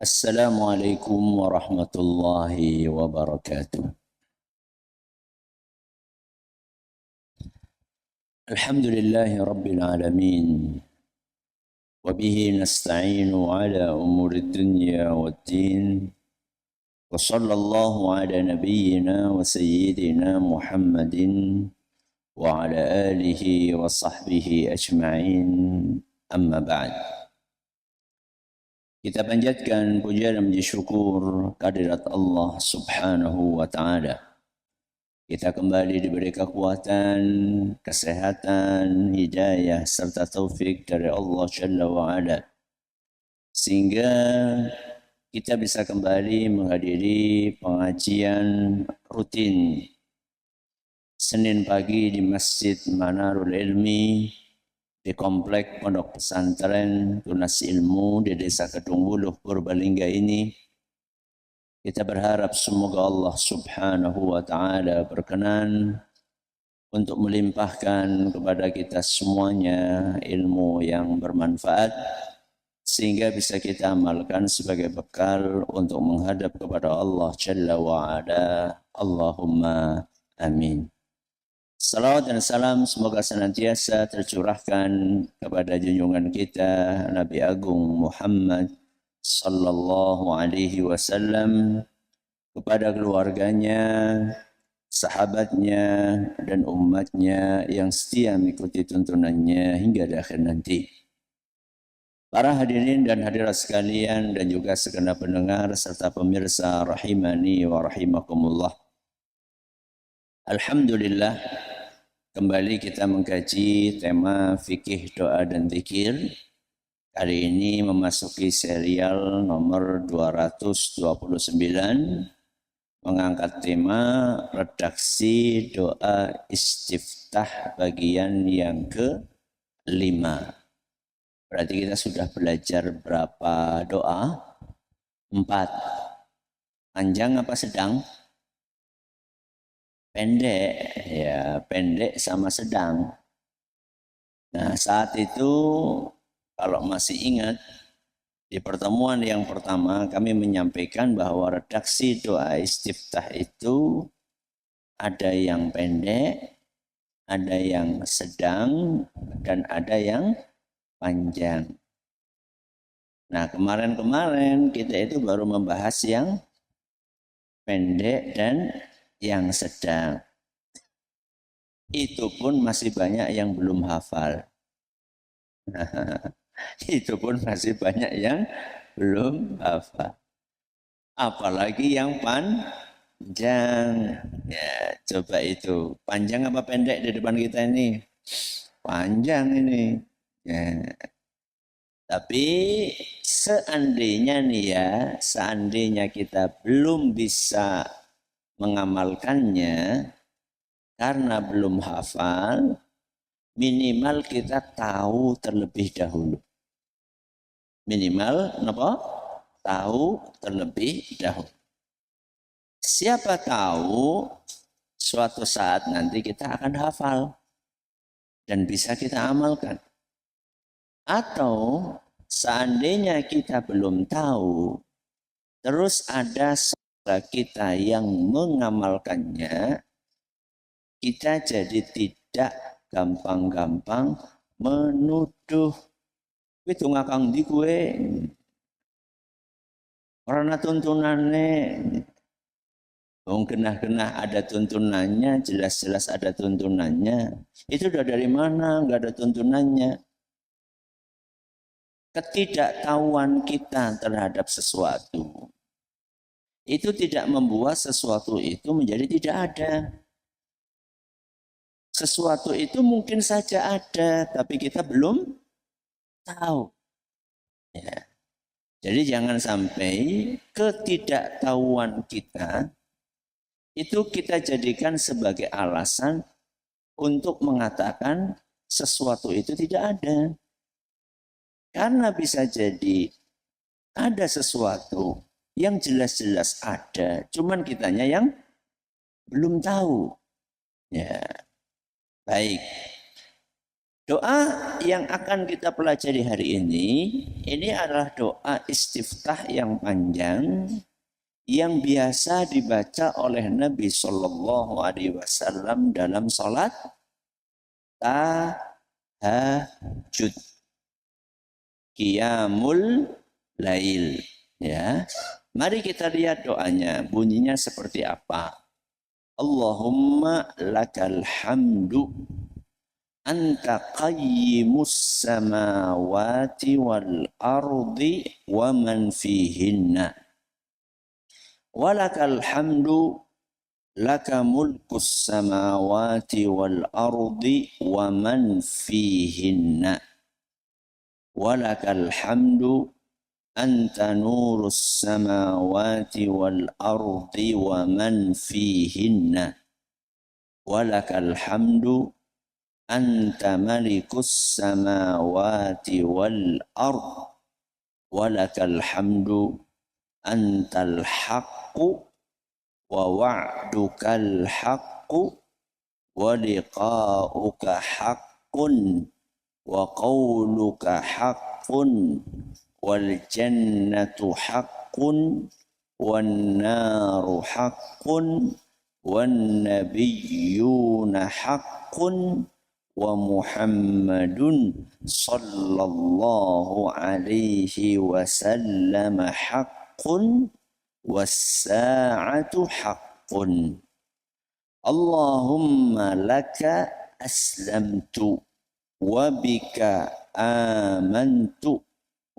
Assalamualaikum warahmatullahi wabarakatuh. Alhamdulillahi rabbil alamin. Wabihi nasta'inu ala umuri dunya waddin. Wa sallallahu ala nabiyyina wa sayyidina Muhammadin wa ala alihi wa sahbihi ajma'in. Amma ba'd. Kita panjatkan puja dan puji syukur kehadirat Allah Subhanahu wa taala. Kita kembali diberi kekuatan, kesehatan, hidayah serta taufik dari Allah Jalla wa Ala. Sehingga kita bisa kembali menghadiri pengajian rutin Senin pagi di Masjid Manarul Ilmi di Komplek Pondok Pesantren Tunas Ilmu di Desa Kedung Wuluh, Purbalingga ini. Kita berharap semoga Allah Subhanahu wa taala berkenan untuk melimpahkan kepada kita semuanya ilmu yang bermanfaat sehingga bisa kita amalkan sebagai bekal untuk menghadap kepada Allah Jalla wa Ala. Allahumma amin. Salawat dan salam semoga senantiasa tercurahkan kepada junjungan kita Nabi Agung Muhammad sallallahu alaihi wasallam, kepada keluarganya, sahabatnya, dan umatnya yang setia mengikuti tuntunannya hingga di akhir nanti. Para hadirin dan hadirat sekalian dan juga segenap pendengar serta pemirsa rahimani wa rahimakumullah. Alhamdulillah, kembali kita mengkaji tema fikih doa dan zikir. Kali ini memasuki serial nomor 229, mengangkat tema redaksi doa istiftah bagian yang ke-5. Berarti kita sudah belajar berapa doa? 4. Panjang apa sedang? Pendek, ya pendek sama sedang. Nah saat itu kalau masih ingat, di pertemuan yang pertama kami menyampaikan bahwa redaksi doa istiftah itu ada yang pendek, ada yang sedang, dan ada yang panjang. Nah kemarin kita itu baru membahas yang pendek dan yang sedang. Itu pun masih banyak yang belum hafal. Itu pun masih banyak yang belum hafal. Apalagi yang panjang. Ya, coba itu. Panjang apa pendek di depan kita ini? Panjang ini. Ya. Tapi seandainya nih ya, seandainya kita belum bisa mengamalkannya karena belum hafal, minimal kita tahu terlebih dahulu. Minimal apa? Tahu terlebih dahulu. Siapa tahu suatu saat nanti kita akan hafal dan bisa kita amalkan. Atau seandainya kita belum tahu, terus ada saudara kita yang mengamalkannya, kita jadi tidak gampang-gampang menuduh. Itu ngakang di kue. Karena tuntunannya, genah-genah ada tuntunannya, jelas-jelas ada tuntunannya. Itu udah dari mana? Enggak ada tuntunannya. Ketidaktahuan kita terhadap sesuatu itu tidak membuat sesuatu itu menjadi tidak ada. Sesuatu itu mungkin saja ada, tapi kita belum tahu. Ya. Jadi jangan sampai ketidaktahuan kita itu kita jadikan sebagai alasan untuk mengatakan sesuatu itu tidak ada. Karena bisa jadi ada sesuatu yang jelas-jelas ada, cuman kitanya yang belum tahu. Ya, baik. Doa yang akan kita pelajari hari ini adalah doa istiftah yang panjang yang biasa dibaca oleh Nabi Shallallahu Alaihi Wasallam dalam sholat tahajud, qiyamul lail. Ya, mari kita lihat doanya. Bunyinya seperti apa? Allahumma lakal hamdu anta qayyimus samawati wal ardi wa man fihinna walakal hamdu laka mulkus samawati wal ardi wa man fihinna walakal hamdu anta nurus samawati wal ardi wa man fihinna walakal hamdu anta malikus samawati wal ard walakal hamdu antal haqqu wa wa'dukal haqqu wa liqa'uka haqqun wa qawluka haqqun wal jannatu haqqun wan naru haqqun wan nabiyyuna haqqun wa Muhammadun sallallahu alaihi wasallam haqqun was-sa'atu haqqun. Allahumma laka aslamtu wa bika amantu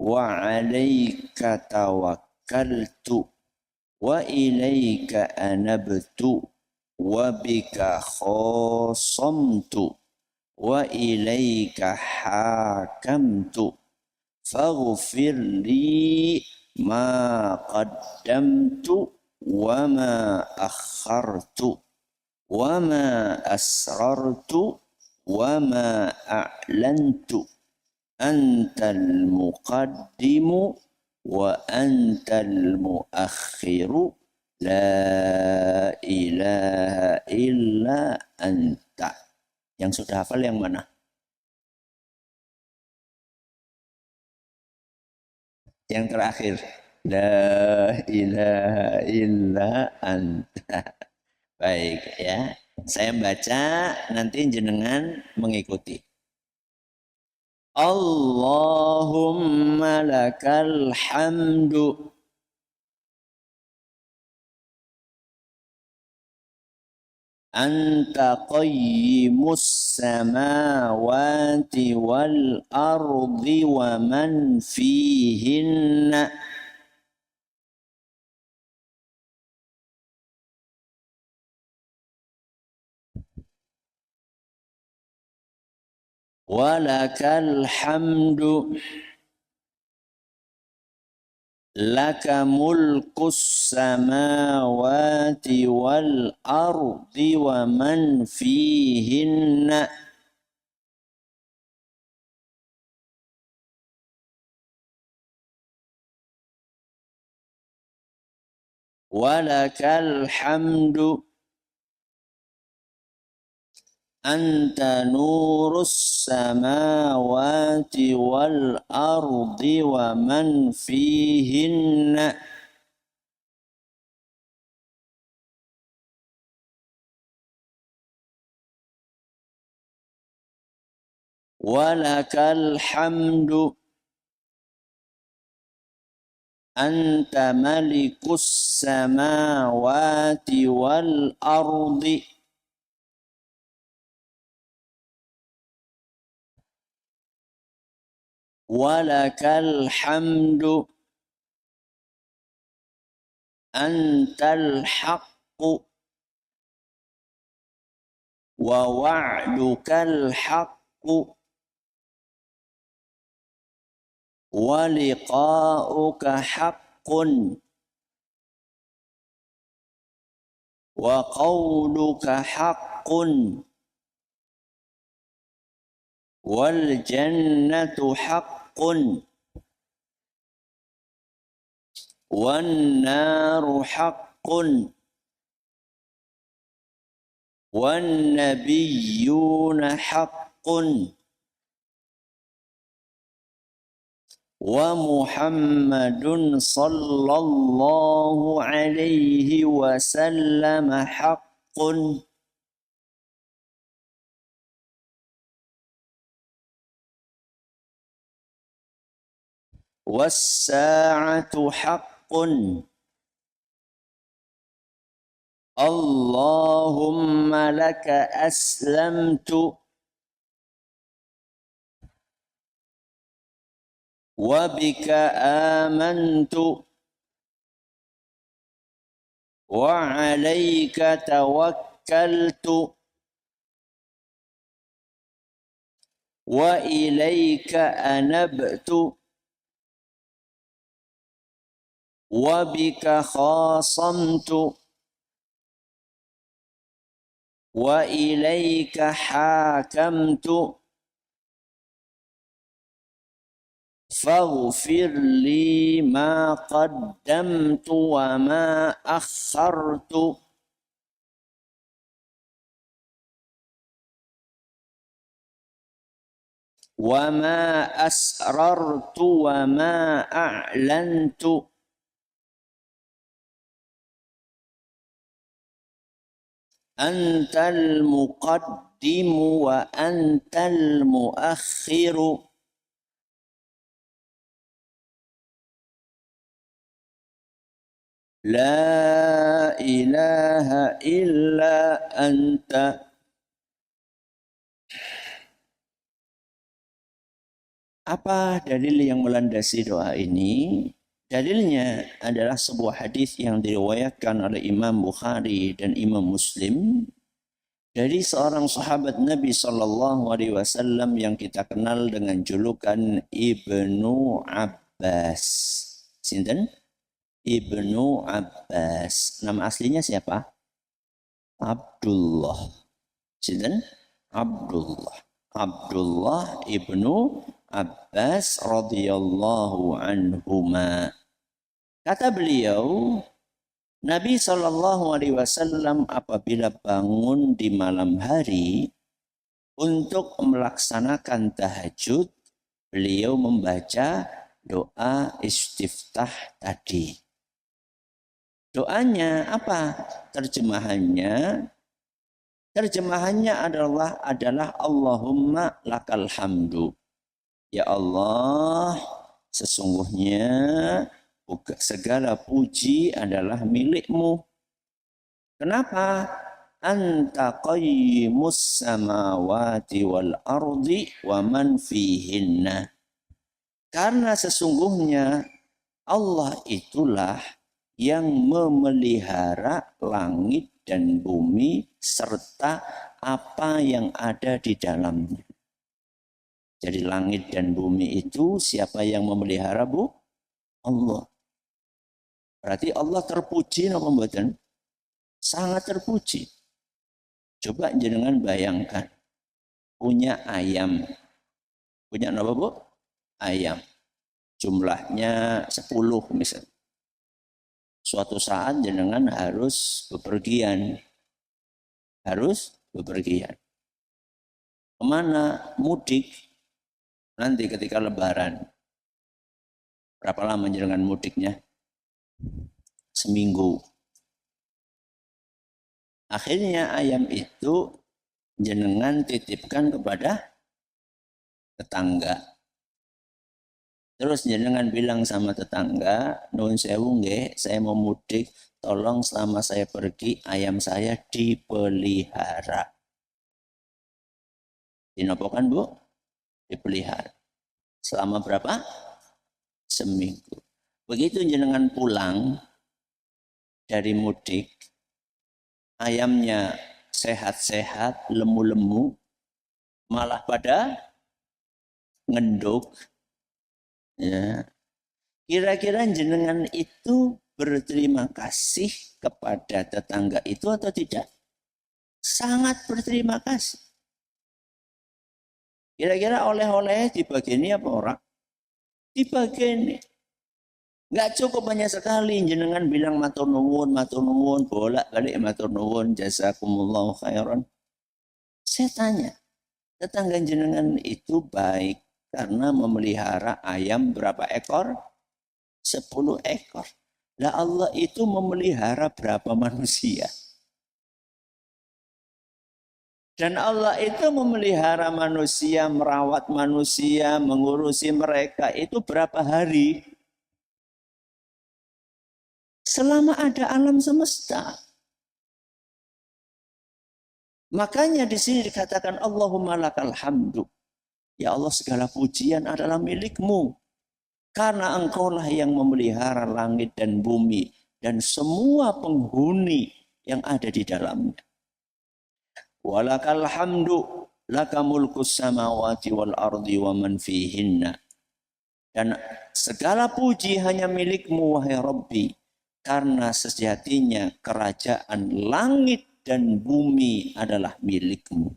wa alayka tawakkaltu wa ilayka anabtu wa bika khasamtu wa ilaika hakamtu faghfir li ma qaddamtu wa ma akhartu wa ma asrartu wa ma a'lantu antal muqaddimu wa antal muakhiru la ilaha illa anta. Yang sudah hafal yang mana? Yang terakhir. La ilaha illa anta. Baik ya. Saya baca, nanti jenengan mengikuti. Allahumma lakal hamdu anta qayyimus samawati wal ardi wa man fihinna walakal hamdu laka mulkus samawati wal ardi wa man fihinna walakal hamdu anta nurus samawati wal ardi wa man fihinna walakal hamdu anta malikus samawati wal ardi walakal hamdu antal haqqu wa wa'dukal haqqu wa liqa'uka haqqun wa qawluka haqqun wal jannatu haqqun wan naru haqqun wan nabiyyuna haqqun wa Muhammadun sallallahu alaihi wasallam haqqun was-sa'atu haqqun Allahumma laka aslamtu wa bika amantu wa alaika tawakkaltu wa ilaika anabtu wa bika khasamtu wa ilaika hakamtu faghfir li ma qaddamtu wa ma akhartu wa ma asrartu wa ma a'lantu antal muqaddimu wa antal muakhiru la ilaha illa anta. Apa dalil yang melandasi doa ini? Dalilnya adalah sebuah hadis yang diriwayatkan oleh Imam Bukhari dan Imam Muslim dari seorang sahabat Nabi Sallallahu Alaihi Wasallam yang kita kenal dengan julukan Ibnu Abbas. Sinten? Ibnu Abbas. Nama aslinya siapa? Abdullah. Sinten? Abdullah. Abdullah ibnu Abbas radhiyallahu anhuma. Kata beliau, Nabi Shallallahu Alaihi Wasallam apabila bangun di malam hari untuk melaksanakan tahajud, beliau membaca doa istiftah tadi. Doanya apa? Terjemahannya adalah Allahumma lakal hamdu. Ya Allah, sesungguhnya segala puji adalah milik-Mu. Kenapa? Anta qayyimus samawati wal ardi wa man fihinna. Karena sesungguhnya Allah itulah yang memelihara langit dan bumi serta apa yang ada di dalamnya. Jadi langit dan bumi itu siapa yang memelihara, Bu? Allah. Berarti Allah terpuji apa mboten? Sangat terpuji. Coba jenengan bayangkan punya ayam. Punya apa, Bu? Ayam. Jumlahnya 10 misalnya. Suatu saat jenengan harus bepergian. Kemana? Mudik. Nanti ketika lebaran. Berapa lama jenengan mudiknya? Seminggu. Akhirnya ayam itu jenengan titipkan kepada tetangga. Terus jenengan bilang sama tetangga, nuwun sewu nggih, saya mau mudik, tolong selama saya pergi ayam saya dipelihara. Dinopokan, Bu? Dipelihara. Selama berapa? Seminggu. Begitu jenengan pulang dari mudik, ayamnya sehat-sehat, lemu-lemu, malah pada ngenduk. Ya. Kira-kira jenengan itu berterima kasih kepada tetangga itu atau tidak? Sangat berterima kasih. Kira-kira oleh-oleh dibageni apa orang? Dibageni. Enggak cukup banyak sekali jenengan bilang matur nuwun, bolak-balik matur nuwun, jazakumullahu khairan. Saya tanya, tetangga jenengan itu baik, Karena memelihara ayam berapa ekor? 10 ekor. Lah Allah itu memelihara berapa manusia? Dan Allah itu memelihara manusia, merawat manusia, mengurusi mereka itu berapa hari? Selama ada alam semesta. Makanya di sini dikatakan Allahumma lakal hamdu. Ya Allah, segala pujian adalah milikmu. Karena engkaulah yang memelihara langit dan bumi dan semua penghuni yang ada di dalamnya. Walakal hamdu laka mulkus samawati wal ardi wa man fihinna. Dan segala puji hanya milikmu wahai Rabbi, karena sejatinya kerajaan langit dan bumi adalah milikmu.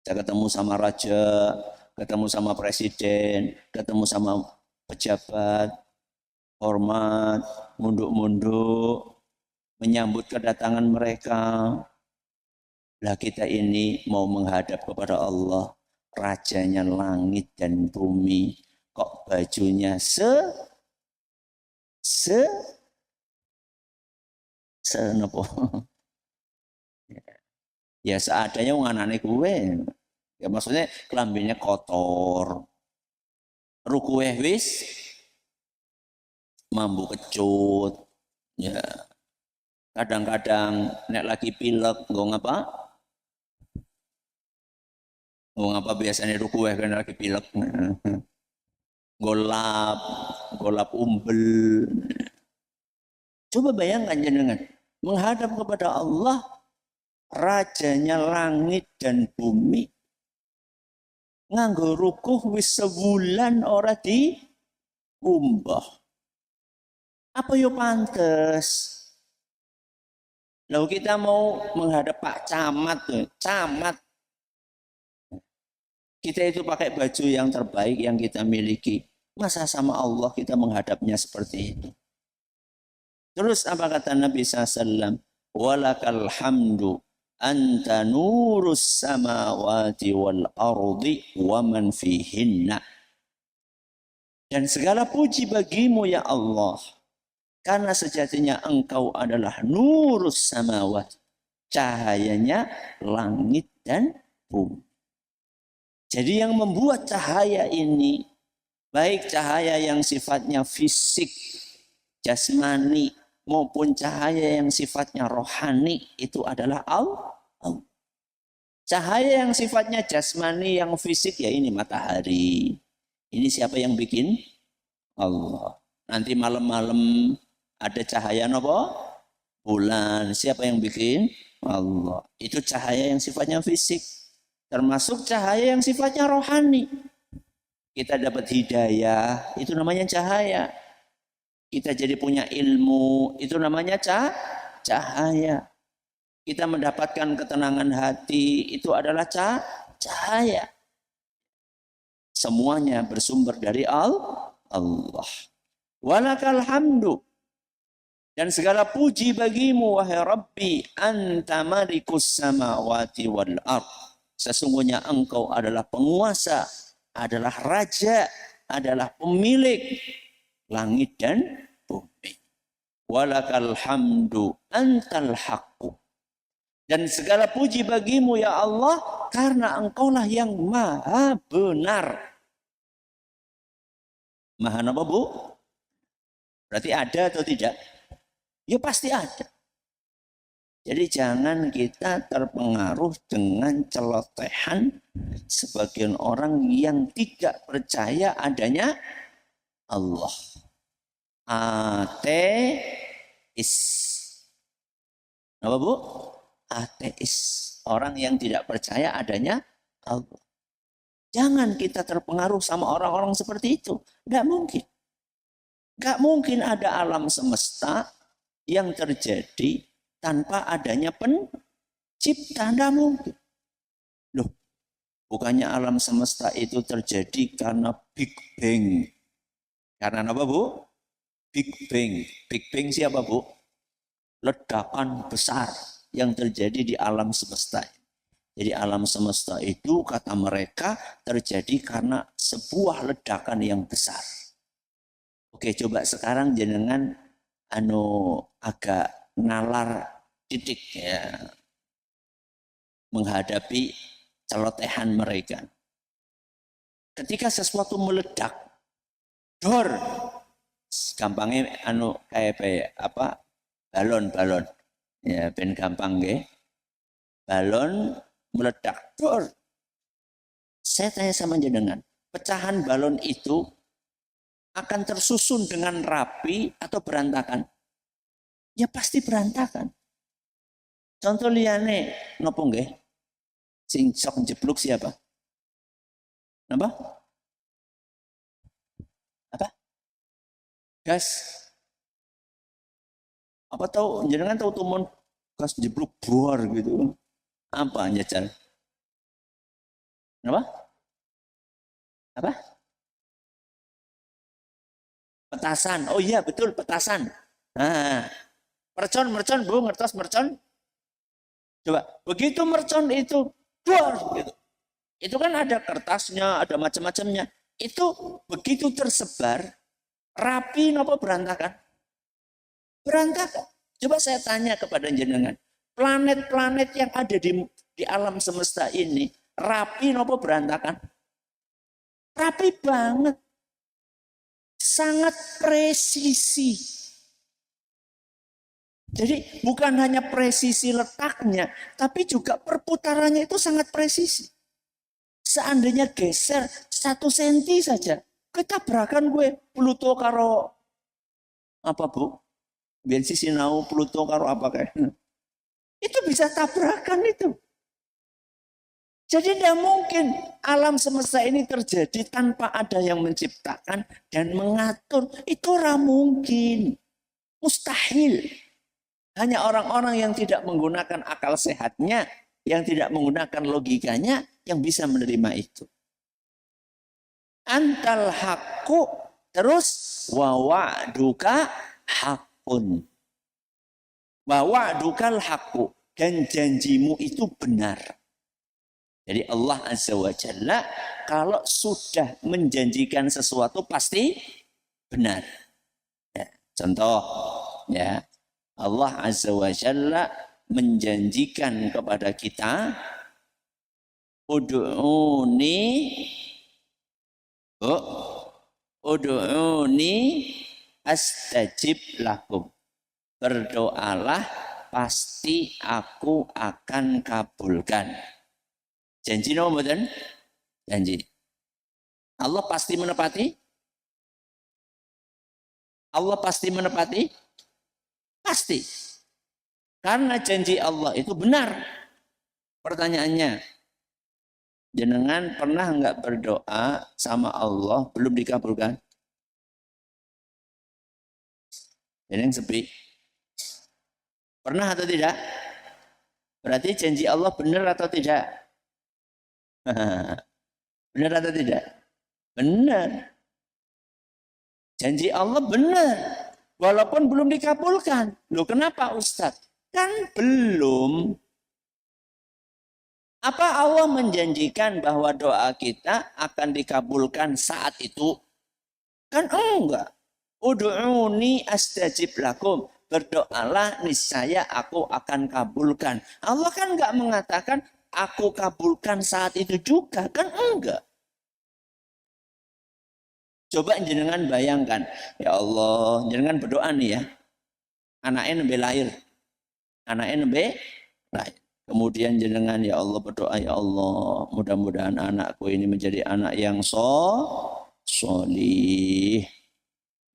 Saya ketemu sama raja, ketemu sama presiden, ketemu sama pejabat, hormat, munduk-munduk, menyambut kedatangan mereka. Lah kita ini mau menghadap kepada Allah, rajanya langit dan bumi, kok bajunya napa? Ya seadanya nganane kuwe. Ya maksudnya kelambinya kotor. Rukuwe wis mambu kecut. Ya. Kadang-kadang nek lagi pilek nggo ngapa? Ngapa biasanya rukuwe kan lagi pilek. Golap umbel. Coba bayangkan jenengan, menghadap kepada Allah, rajanya langit dan bumi, nganggo rukuh wis sebulan ora di umbah. Apa yo pantes? Lalu kita mau menghadap Pak Camat, Camat. Kita itu pakai baju yang terbaik yang kita miliki. Masa sama Allah kita menghadapnya seperti itu? Terus apa kata Nabi SAW? Walakal hamdu anta nurus samawati wal ardi wa man fihinna. Dan segala puji bagimu ya Allah. Karena sejatinya engkau adalah nurus samawati. Cahayanya langit dan bumi. Jadi yang membuat cahaya ini, baik cahaya yang sifatnya fisik, jasmani, maupun cahaya yang sifatnya rohani, itu adalah Allah. Cahaya yang sifatnya jasmani, yang fisik, ya ini matahari. Ini siapa yang bikin? Allah. Nanti malam-malam ada cahaya apa? Bulan. Siapa yang bikin? Allah. Itu cahaya yang sifatnya fisik. Termasuk cahaya yang sifatnya rohani. Kita dapat hidayah, itu namanya cahaya. Kita jadi punya ilmu, itu namanya cahaya. Kita mendapatkan ketenangan hati, itu adalah cahaya. Semuanya bersumber dari Allah. Walakal hamdu. Dan segala puji bagimu wahai Rabbi, anta malikus samawati wal ard. Sesungguhnya engkau adalah penguasa, adalah raja, adalah pemilik langit dan bumi. Walakal hamdu antal haqqu. Dan segala puji bagimu ya Allah, karena engkaulah yang maha benar. Maha apa Bu? Berarti ada atau tidak? Ya pasti ada. Jadi jangan kita terpengaruh dengan celotehan sebagian orang yang tidak percaya adanya Allah. Ateis. Apa Bu? Ateis. Orang yang tidak percaya adanya Allah. Jangan kita terpengaruh sama orang-orang seperti itu. Nggak mungkin. Nggak mungkin ada alam semesta yang terjadi tanpa adanya pencipta. Nggak mungkin. Loh, bukannya alam semesta itu terjadi karena Big Bang. Karena apa Bu? Big Bang. Big Bang siapa Bu? Ledakan besar yang terjadi di alam semesta. Jadi alam semesta itu kata mereka terjadi karena sebuah ledakan yang besar. Oke, coba sekarang jenengan agak nalar titik ya menghadapi celotehan mereka. Ketika sesuatu meledak, dor, gampangnya kayak apa balon ya ben gampang nggih. Balon meledak, dor. Saya tanya sama jenengan, pecahan balon itu akan tersusun dengan rapi atau berantakan? Ya pasti berantakan. Contoh liyane nopo nggih? Sing sok jeblok siapa? Apa? Apa? Gas. Apa tahu jenengan tahu tumun gas jeblok buar gitu. Apa nyecel? Apa? Apa? Petasan. Oh iya betul petasan. Nah, mercon Bu, ngertos mercon? Coba, begitu mercon itu buar gitu. Itu kan ada kertasnya, ada macam-macamnya. Itu begitu tersebar, rapi nopo berantakan? Berantakan. Coba saya tanya kepada jenengan, planet-planet yang ada di alam semesta ini, rapi nopo berantakan? Rapi banget. Sangat presisi. Jadi bukan hanya presisi letaknya, tapi juga perputarannya itu sangat presisi. Seandainya geser 1 senti saja, ketabrakan gue Pluto karo apa Bu? Biar sinau Pluto karo apa kayak? Itu bisa tabrakan itu. Jadi tidak mungkin alam semesta ini terjadi tanpa ada yang menciptakan dan mengatur. Itu ora mungkin. Mustahil. Hanya orang-orang yang tidak menggunakan akal sehatnya, yang tidak menggunakan logikanya, yang bisa menerima itu. Antal hakku, terus wa'duka hakun. Wa'dukal hakku, dan janjimu itu benar. Jadi Allah Azza wa Jalla kalau sudah menjanjikan sesuatu pasti benar. Ya, contoh ya, Allah Azza wa Jalla menjanjikan kepada kita ud'uni astajib lakum. Berdoalah pasti aku akan kabulkan. Janji no mboten? Janji. Allah pasti menepati? Allah pasti menepati? Pasti. Karena janji Allah itu benar. Pertanyaannya, jenengan pernah enggak berdoa sama Allah belum dikabulkan? Jenengan sepi. Pernah atau tidak? Berarti janji Allah benar atau tidak? Benar atau tidak? Benar. Janji Allah benar. Walaupun belum dikabulkan. Loh kenapa Ustaz? Kan belum. Apa Allah menjanjikan bahwa doa kita akan dikabulkan saat itu? Kan enggak. Ud'uni astajib lakum. Berdoalah niscaya aku akan kabulkan. Allah kan enggak mengatakan aku kabulkan saat itu juga, kan enggak. Coba jenengan bayangkan, ya Allah, jenengan berdoa nih ya, anaknya nembe lahir, kemudian jenengan ya Allah berdoa, ya Allah, mudah-mudahan anakku ini menjadi anak yang solih,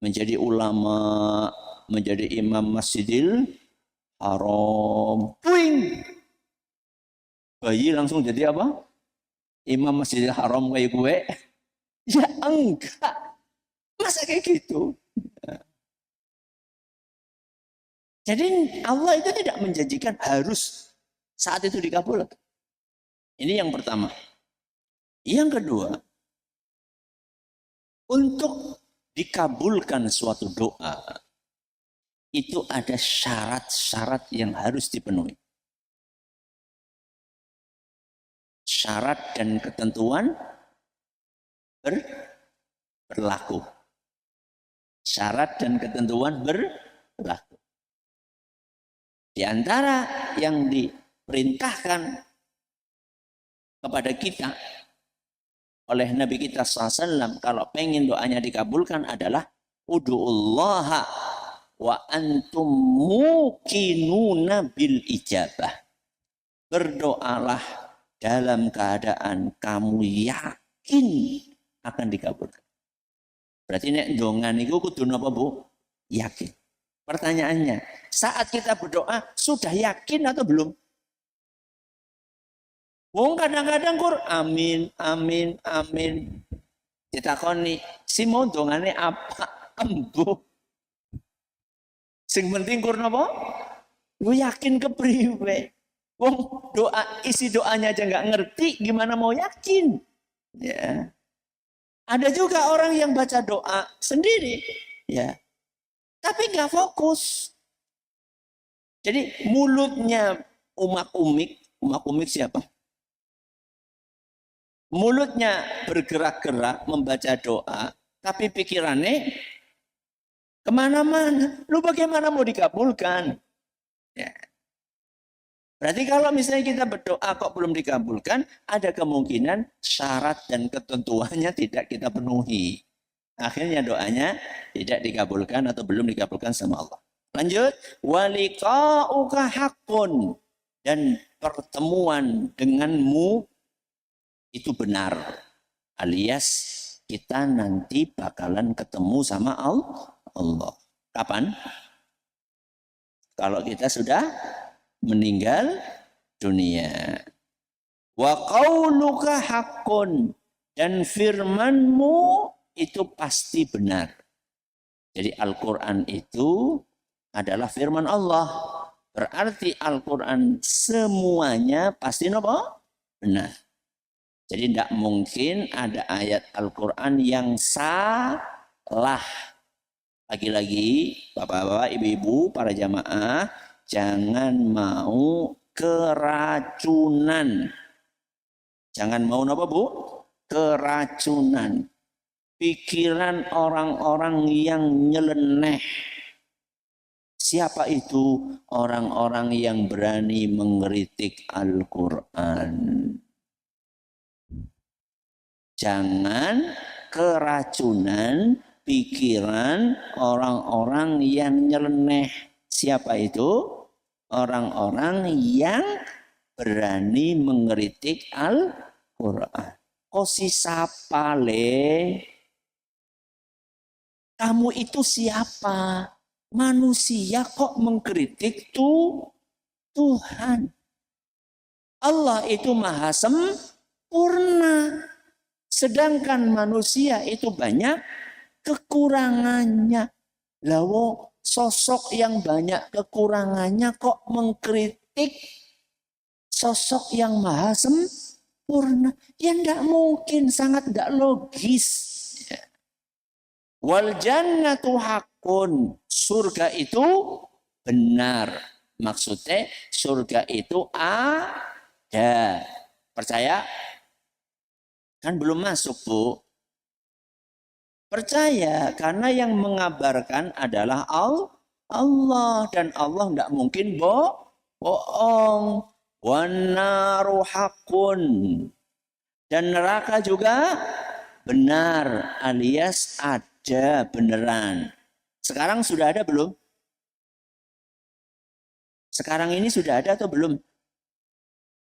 menjadi ulama, menjadi imam Masjidil Haram. Puing. Bayi langsung jadi apa? Imam Masjidil Haram kayak gue? Ya enggak. Masa kayak gitu? Jadi Allah itu tidak menjanjikan harus saat itu dikabulkan. Ini yang pertama. Yang kedua, untuk dikabulkan suatu doa, itu ada syarat-syarat yang harus dipenuhi. syarat dan ketentuan berlaku. Syarat dan ketentuan berlaku. Di antara yang diperintahkan kepada kita oleh Nabi kita SAW kalau pengen doanya dikabulkan adalah ud'ullaha wa antum muqinuna bil ijabah. Berdoalah dalam keadaan kamu yakin akan dikabulkan. Berarti nek ndonga niku kudu napa, Bu? Yakin. Pertanyaannya, saat kita berdoa sudah yakin atau belum? Wong kadang-kadang amin, amin, amin. Ditakoni, si mau dongane apa? Embuh. Sing penting napa? Lu yakin kepriwe? Wong doa, isi doanya aja nggak ngerti, gimana mau yakin? Ya. Ada juga orang yang baca doa sendiri, ya. Tapi nggak fokus. Jadi mulutnya umak-umik siapa? Mulutnya bergerak-gerak membaca doa, tapi pikirannya kemana-mana. Lu bagaimana mau dikabulkan? Ya. Berarti kalau misalnya kita berdoa kok belum dikabulkan, ada kemungkinan syarat dan ketentuannya tidak kita penuhi. Akhirnya doanya tidak dikabulkan atau belum dikabulkan sama Allah. Lanjut, waliqa'uka haqqun, dan pertemuan denganmu itu benar. Alias kita nanti bakalan ketemu sama Allah. Kapan? Kalau kita sudah meninggal dunia. Wa qauluka haqqun, dan firmanmu itu pasti benar. Jadi Al-Quran itu adalah firman Allah. Berarti Al-Quran semuanya pasti apa? Benar. Jadi tidak mungkin ada ayat Al-Quran yang salah. Lagi-lagi bapak-bapak, ibu-ibu, para jamaah, jangan mau keracunan. Jangan mau apa, Bu? Keracunan. Pikiran orang-orang yang nyeleneh. Siapa itu? Orang-orang yang berani mengkritik Al-Quran. Jangan keracunan pikiran orang-orang yang nyeleneh. Siapa itu? Orang-orang yang berani mengkritik Al-Quran. Kok si siapa le? Kamu itu siapa? Manusia kok mengkritik Tuhan? Allah itu maha sempurna. Sedangkan manusia itu banyak kekurangannya. Lalu sosok yang banyak kekurangannya kok mengkritik sosok yang maha sempurna? Ya tidak mungkin, sangat tidak logis. Wal jannatu haqqun, surga itu benar. Maksudnya surga itu ada. Percaya? Kan belum masuk, Bu. Percaya, karena yang mengabarkan adalah Allah, dan Allah tidak mungkin bohong. Wan naru haqqun, dan neraka juga benar, alias ada beneran. Sekarang sudah ada belum? Sekarang ini sudah ada atau belum?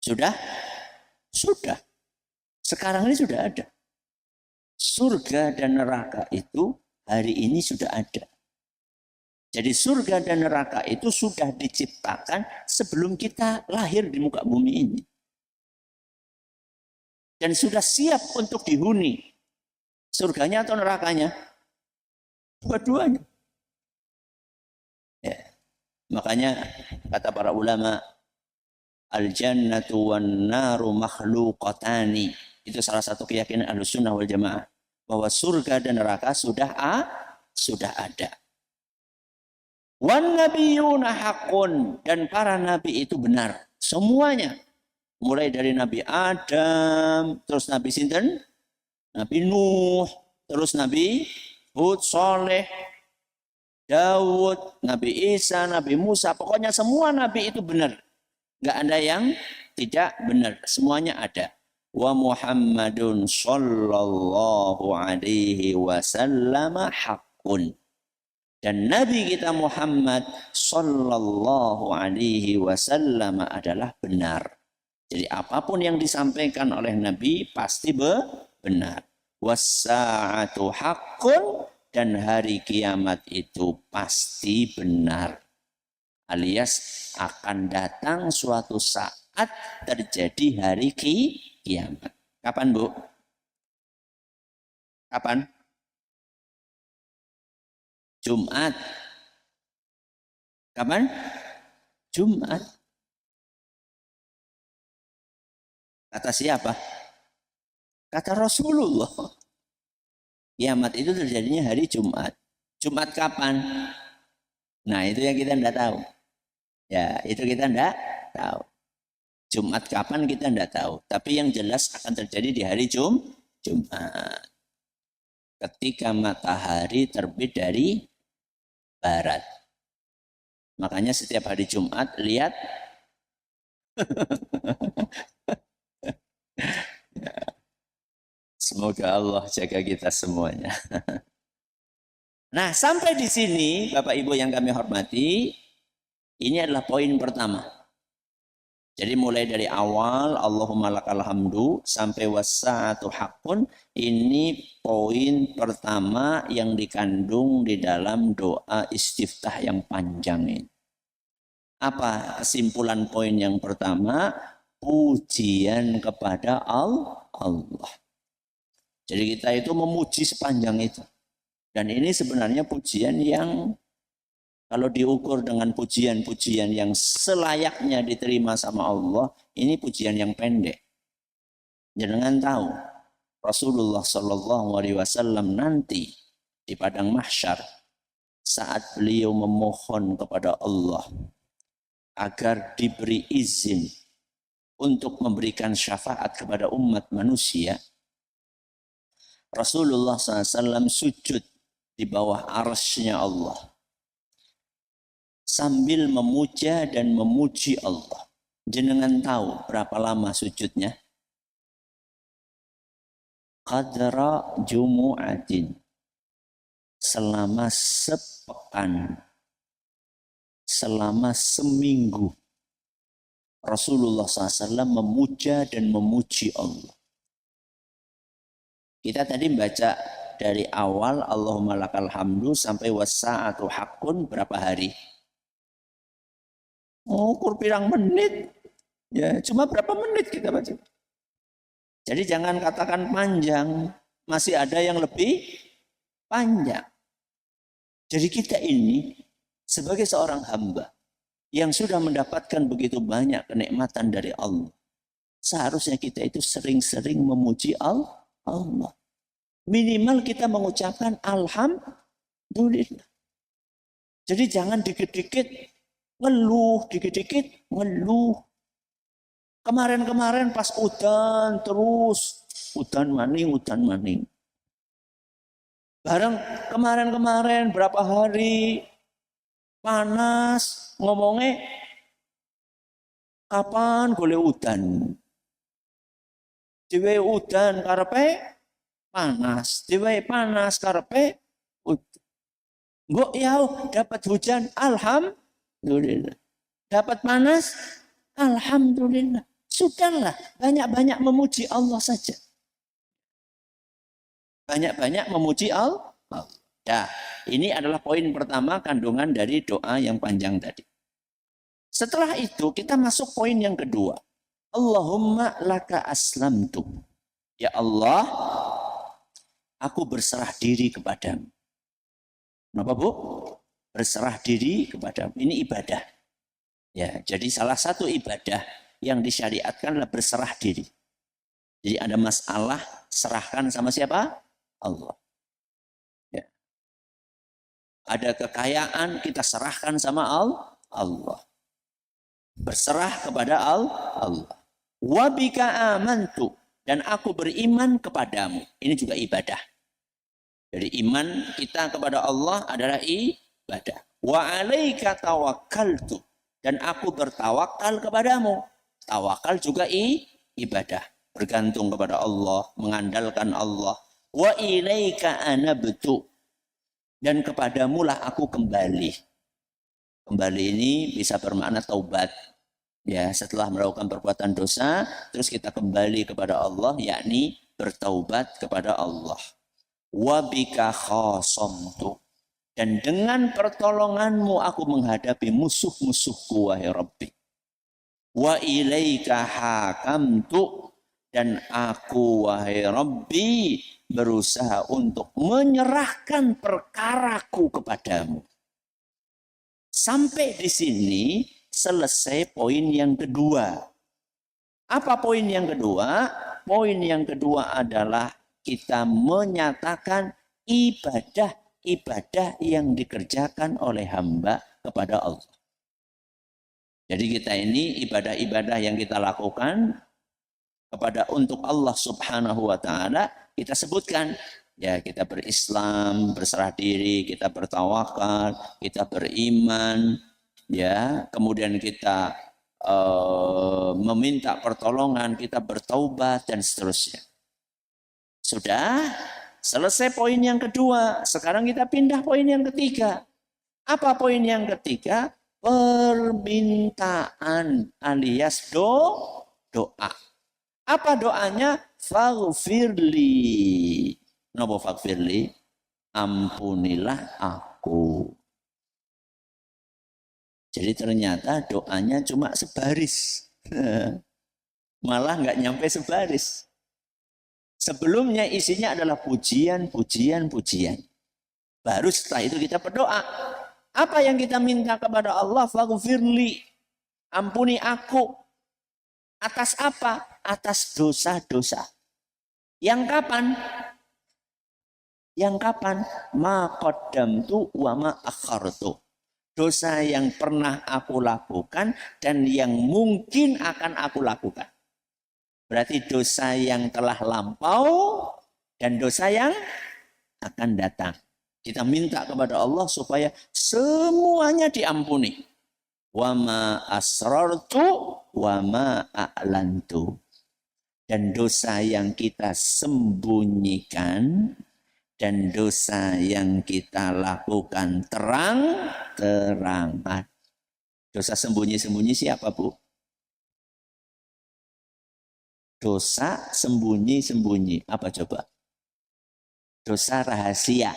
Sudah? Sudah. Sekarang ini sudah ada. Surga dan neraka itu hari ini sudah ada. Jadi surga dan neraka itu sudah diciptakan sebelum kita lahir di muka bumi ini. Dan sudah siap untuk dihuni. Surganya atau nerakanya? Dua-duanya. Ya. Makanya kata para ulama, al-jannatu wan naru makhluqatani. Itu salah satu keyakinan Ahlussunnah wal Jamaah, bahwa surga dan neraka sudah ada. Wan nabiyuna haqqun, dan para nabi itu benar semuanya. Mulai dari Nabi Adam, terus Nabi sinten? Nabi Nuh, terus Nabi Hud, Soleh, Daud, Nabi Isa, Nabi Musa. Pokoknya semua Nabi itu benar. Nggak ada yang tidak benar. Semuanya ada. Wa Muhammadun sallallahu alaihi wasallam haqqun. Dan Nabi kita Muhammad sallallahu alaihi wasallam adalah benar. Jadi apapun yang disampaikan oleh Nabi pasti benar. Wassa'atu haqqun, dan hari kiamat itu pasti benar. Alias akan datang suatu saat terjadi hari kiamat. Kapan, Bu? Kapan? Jumat. Kapan? Jumat. Kata siapa? Kata Rasulullah. Kiamat itu terjadinya hari Jumat. Jumat kapan? Nah, itu yang kita tidak tahu. Ya, itu kita tidak tahu. Jumat kapan kita tidak tahu. Tapi yang jelas akan terjadi di hari Jumat. Ketika matahari terbit dari barat. Makanya setiap hari Jumat lihat semoga Allah jaga kita semuanya. Nah, sampai di sini Bapak Ibu yang kami hormati, ini adalah poin pertama. Jadi mulai dari awal Allahumma lakal hamdu sampai wassa'atu haqqun, ini poin pertama yang dikandung di dalam doa istiftah yang panjang ini. Apa kesimpulan poin yang pertama? Pujian kepada Allah. Jadi kita itu memuji sepanjang itu. Dan ini sebenarnya pujian yang kalau diukur dengan pujian-pujian yang selayaknya diterima sama Allah, ini pujian yang pendek. Jangan tahu, Rasulullah Shallallahu Alaihi Wasallam nanti di padang mahsyar saat beliau memohon kepada Allah agar diberi izin untuk memberikan syafaat kepada umat manusia, Rasulullah SAW sujud di bawah arsy-Nya Allah sambil memuja dan memuji Allah. Jenengan tahu berapa lama sujudnya? Qadra jumu'atin, selama sepekan, selama seminggu Rasulullah SAW memuja dan memuji Allah. Kita tadi baca dari awal Allahumma lakal hamdu sampai wassa'atu haqqun berapa hari? Ukur pirang menit. Ya, cuma berapa menit kita baca. Jadi jangan katakan panjang, masih ada yang lebih panjang. Jadi kita ini sebagai seorang hamba yang sudah mendapatkan begitu banyak kenikmatan dari Allah, seharusnya kita itu sering-sering memuji Allah. Minimal kita mengucapkan alhamdulillah. Jadi jangan dikit-dikit ngeluh, dikit-dikit ngeluh. Kemarin-kemarin pas udan terus, udan maning. Bareng kemarin-kemarin berapa hari panas, ngomongnya kapan boleh udan. Dewe udan karepe panas, dewe panas karepe udan. Mbok ya dapat hujan, alhamdulillah. Dapat panas, alhamdulillah. Sudahlah, banyak-banyak memuji Allah saja. Banyak-banyak memuji Allah. Nah, ini adalah poin pertama kandungan dari doa yang panjang tadi. Setelah itu kita masuk poin yang kedua. Allahumma laka aslamtu. Ya Allah, aku berserah diri kepadamu. Kenapa, Bu? Berserah diri kepadamu. Ini ibadah. Ya, jadi salah satu ibadah yang disyariatkan adalah berserah diri. Jadi ada masalah, serahkan sama siapa? Allah. Ya. Ada kekayaan, kita serahkan sama Allah. Berserah kepada Allah. Wa bika amantu, dan aku beriman kepadamu. Ini juga ibadah. Jadi iman kita kepada Allah adalah ibadah. Wa alaika tawakkaltu, dan aku bertawakal kepadamu. Tawakal juga ibadah. Bergantung kepada Allah, mengandalkan Allah. Wa ilaika anabtu, dan kepadamu lah aku kembali. Kembali ini bisa bermakna taubat. Ya, setelah melakukan perbuatan dosa, terus kita kembali kepada Allah, yakni bertaubat kepada Allah. Wa bika khasamtu, dan dengan pertolonganmu aku menghadapi musuh-musuhku, wahai Rabbi. Wa ilaika hakamtu, dan aku, wahai Rabbi, berusaha untuk menyerahkan perkaraku kepadamu. Sampai di sini selesai poin yang kedua. Apa poin yang kedua? Poin yang kedua adalah kita menyatakan ibadah-ibadah yang dikerjakan oleh hamba kepada Allah. Jadi kita ini ibadah-ibadah yang kita lakukan kepada untuk Allah Subhanahu wa taala, kita sebutkan. Ya, kita berislam, berserah diri, kita bertawakal, kita beriman, ya, kemudian kita meminta pertolongan, kita bertaubat dan seterusnya. Sudah selesai poin yang kedua. Sekarang kita pindah poin yang ketiga. Apa poin yang ketiga? Permintaan alias doa. Apa doanya? Faghfirli. Napa faghfirli? Ampunilah aku. Jadi ternyata doanya cuma sebaris. Malah nggak nyampe sebaris. Sebelumnya isinya adalah pujian. Baru setelah itu kita berdoa. Apa yang kita minta kepada Allah? Faghfirli. Ampuni aku. Atas apa? Atas dosa-dosa. Yang kapan? Ma qaddamtu wa ma akhartu. Dosa yang pernah aku lakukan dan yang mungkin akan aku lakukan. Berarti dosa yang telah lampau dan dosa yang akan datang. Kita minta kepada Allah supaya semuanya diampuni. Wa ma asrartu wa ma a'lantu. Dan dosa yang kita sembunyikan dan dosa yang kita lakukan terang-terangan. Dosa sembunyi-sembunyi siapa, Bu? Dosa sembunyi-sembunyi. Apa coba? Dosa rahasia.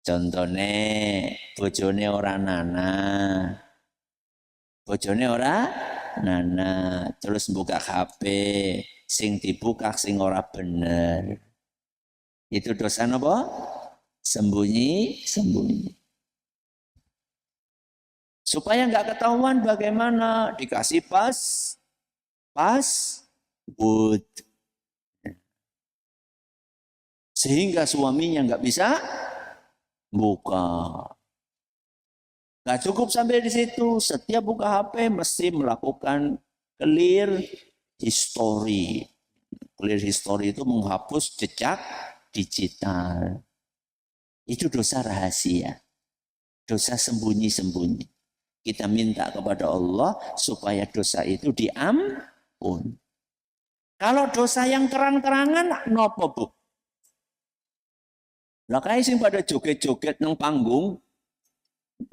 Contohnya, bojone ora nana. Bojone ora nana. Terus buka HP. Sing dibuka, sing ora bener. Itu dosa apa? Sembunyi-sembunyi. Supaya nggak ketahuan bagaimana dikasih password. Sehingga suaminya nggak bisa buka. Nggak cukup sampai di situ. Setiap buka HP mesti melakukan clear history. Clear history itu menghapus jejak digital. Itu dosa rahasia. Dosa sembunyi-sembunyi. Kita minta kepada Allah supaya dosa itu diampun. Kalau dosa yang terang-terangan, nopo, Bu? Lah kae sing pada joget-joget nang panggung,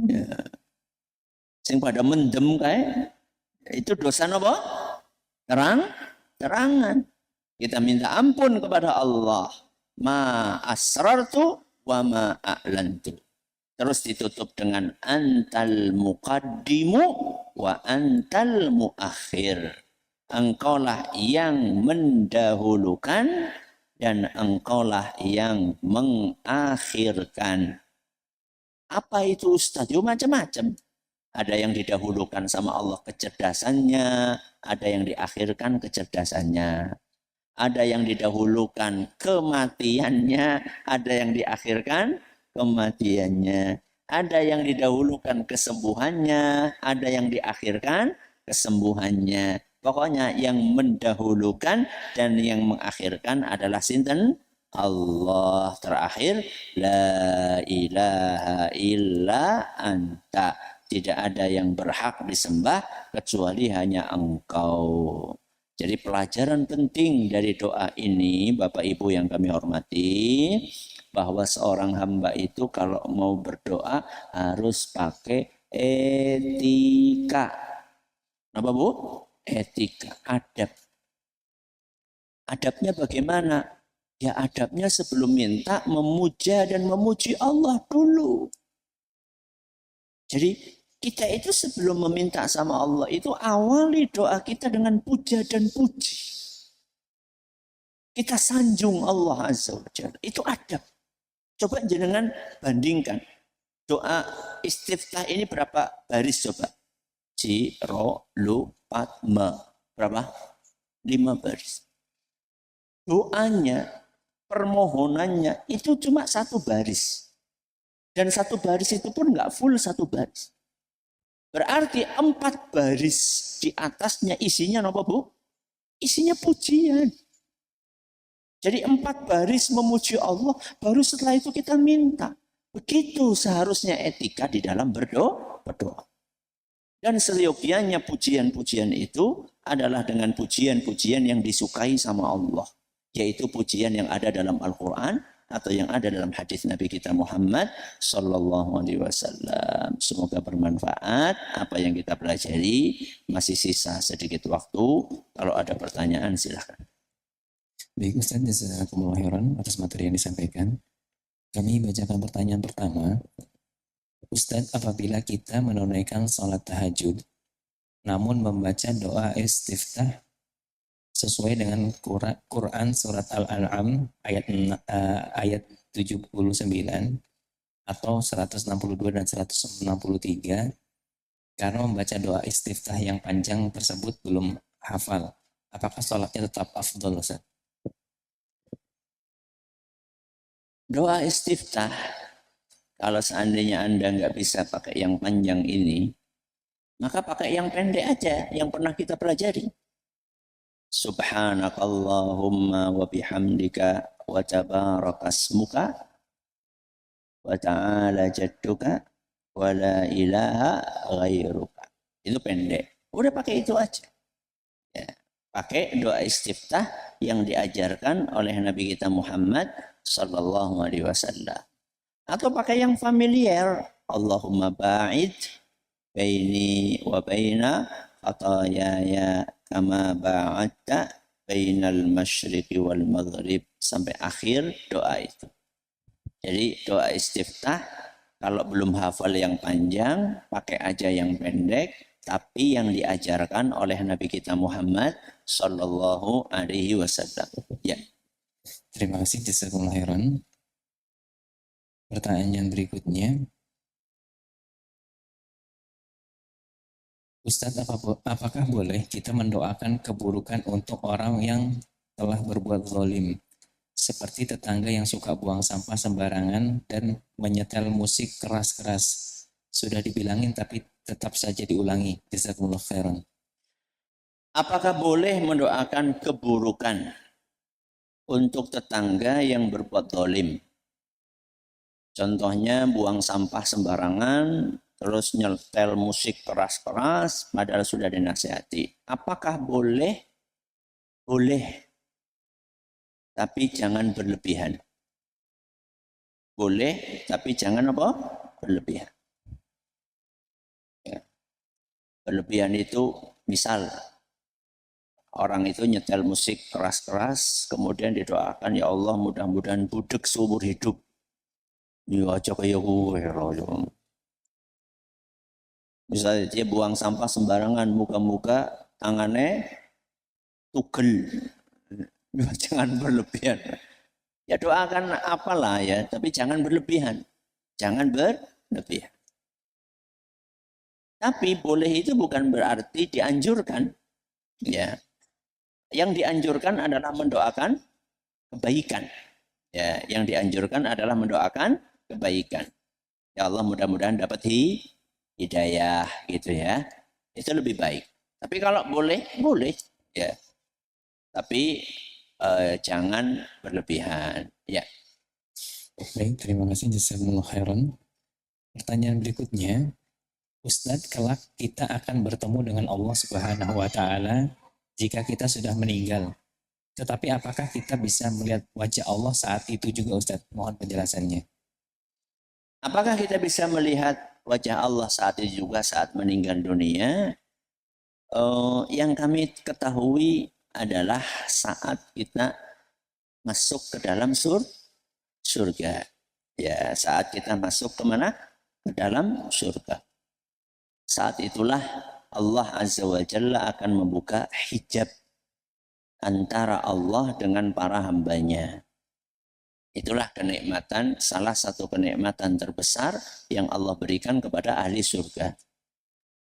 ya. Sing pada mendem kae, itu dosa nopo? Terangan. Kita minta ampun kepada Allah. Ma asrartu wa ma a'lantu. Terus ditutup dengan antal muqaddimu wa antal muakhir. Engkaulah yang mendahulukan dan engkaulah yang mengakhirkan. Apa itu Ustaz? Yo macam-macam. Ada yang didahulukan sama Allah kecerdasannya, ada yang diakhirkan kecerdasannya. Ada yang didahulukan kematiannya, ada yang diakhirkan kematiannya. Ada yang didahulukan kesembuhannya, ada yang diakhirkan kesembuhannya. Pokoknya yang mendahulukan dan yang mengakhirkan adalah sinten? Allah. Terakhir, la ilaha illa anta. Tidak ada yang berhak disembah kecuali hanya engkau. Jadi pelajaran penting dari doa ini, Bapak Ibu yang kami hormati, bahwa seorang hamba itu kalau mau berdoa harus pakai etika. Apa Bu? Etika, adab. Adabnya bagaimana? Ya adabnya sebelum minta memuja dan memuji Allah dulu. Jadi kita itu sebelum meminta sama Allah itu awali doa kita dengan puja dan puji. Kita sanjung Allah Azza wa Jalla. Itu adab. Coba jenengan bandingkan. Doa istiftah ini berapa baris coba? Ji, ro, lu, pat, ma. Berapa? 5 baris. Doanya, permohonannya itu cuma 1 baris. Dan 1 baris itu pun nggak full 1 baris. Berarti 4 baris di atasnya isinya apa Bu? Isinya pujian. Jadi 4 baris memuji Allah, baru setelah itu kita minta. Begitu seharusnya etika di dalam berdoa. Dan seyogianya pujian-pujian itu adalah dengan pujian-pujian yang disukai sama Allah. Yaitu pujian yang ada dalam Al-Quran atau yang ada dalam hadis Nabi kita Muhammad Sallallahu Alaihi Wasallam. Semoga bermanfaat apa yang kita pelajari. Masih sisa sedikit waktu. Kalau ada pertanyaan silahkan. Baik Ustaz, jazakumullah khairan atas materi yang disampaikan. Kami bacakan pertanyaan pertama. Ustaz, apabila kita menunaikan sholat tahajud, namun membaca doa istiftah sesuai dengan Quran surat Al-An'am ayat 79 atau 162 dan 163, karena membaca doa istiftah yang panjang tersebut belum hafal, apakah sholatnya tetap afdol Ustaz? Doa istiftah, kalau seandainya Anda nggak bisa pakai yang panjang ini, maka pakai yang pendek aja, yang pernah kita pelajari. Subhanakallahumma wa bihamdika wa tabarakasmuka wa ta'ala jadduka wa la ilaha ghairuka. Itu pendek. Udah pakai itu aja. Ya. Pakai doa istiftah yang diajarkan oleh Nabi kita Muhammad Sallallahu Alaihi Wasallam. Atau pakai yang familiar. Allahumma ba'id baini wa baina khatayaya kama ba'adta bainal masyriqi wal maghrib, sampai akhir doa itu. Jadi doa istiftah kalau belum hafal yang panjang, pakai aja yang pendek, tapi yang diajarkan oleh Nabi kita Muhammad Sallallahu Alaihi Wasallam. Ya. Terima kasih, jazakumullah khairan. Pertanyaan yang berikutnya, Ustadz, apakah boleh kita mendoakan keburukan untuk orang yang telah berbuat zalim, seperti tetangga yang suka buang sampah sembarangan dan menyetel musik keras-keras? Sudah dibilangin tapi tetap saja diulangi. Jazakumullah khairan. Apakah boleh mendoakan keburukan untuk tetangga yang berbuat zalim? Contohnya buang sampah sembarangan, terus nyetel musik keras-keras, padahal sudah dinasihati. Apakah boleh? Boleh. Tapi jangan berlebihan. Boleh, tapi jangan apa? Berlebihan. Ya. Berlebihan itu misal orang itu nyetel musik keras-keras, kemudian didoakan, ya Allah mudah-mudahan budek seumur hidup. Ya aja kayak gue. Misalnya dia buang sampah sembarangan, muka-muka tangannya tugel. Ya, jangan berlebihan. Ya doakan apalah ya, tapi jangan berlebihan. Jangan berlebihan. Tapi boleh itu bukan berarti dianjurkan. Ya. Yang dianjurkan adalah mendoakan kebaikan. Ya, yang dianjurkan adalah mendoakan kebaikan. Ya Allah mudah-mudahan dapat hidayah gitu ya. Itu lebih baik. Tapi kalau boleh, boleh. Ya. Tapi jangan berlebihan. Ya. Baik, terima kasih jazakumullah khairan. Pertanyaan berikutnya, Ustadz, kelak kita akan bertemu dengan Allah Subhanahu wa taala jika kita sudah meninggal. Tetapi apakah kita bisa melihat wajah Allah saat itu juga, Ustadz? Mohon penjelasannya. Apakah kita bisa melihat wajah Allah saat itu juga saat meninggal dunia? Yang kami ketahui adalah saat kita masuk ke dalam surga. Ya, saat kita masuk ke mana? Ke dalam surga. Saat itulah Allah Azza wa Jalla akan membuka hijab antara Allah dengan para hambanya. Itulah kenikmatan, salah satu kenikmatan terbesar yang Allah berikan kepada ahli surga.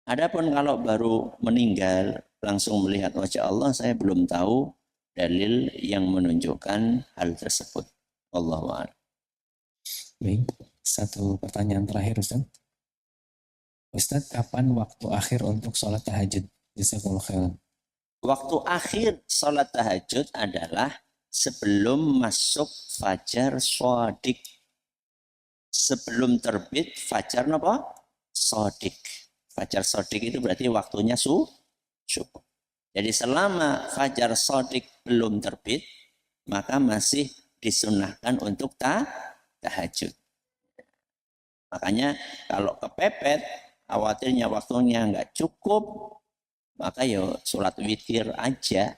Adapun kalau baru meninggal langsung melihat wajah Allah, saya belum tahu dalil yang menunjukkan hal tersebut. Wallahu a'lam. Baik, satu pertanyaan terakhir, Ustadz. Ustadz, kapan waktu akhir untuk sholat tahajud? Jazakumullah khairan. Waktu akhir sholat tahajud adalah sebelum masuk fajar shadiq. Sebelum terbit fajar apa? Shadiq. Fajar shadiq itu berarti waktunya subuh. Jadi selama fajar shadiq belum terbit, maka masih disunahkan untuk tahajud. Makanya kalau kepepet, khawatirnya waktunya nggak cukup, maka yo sholat witir aja.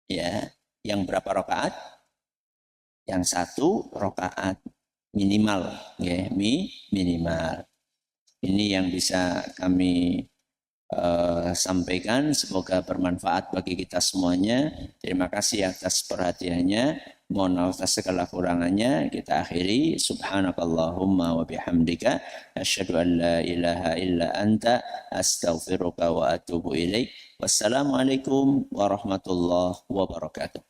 Ya, yang berapa rakaat? Yang 1 rakaat minimal, ya, minimal. Ini yang bisa kami sampaikan. Semoga bermanfaat bagi kita semuanya. Terima kasih atas perhatiannya. Mohon maaf atas segala kurangannya. Kita akhiri. Subhanakallahumma wa bihamdika. Asyhadu an la ilaha illa anta. Astaghfiruka wa atubu ilaik. Wassalamualaikum warahmatullahi wabarakatuh.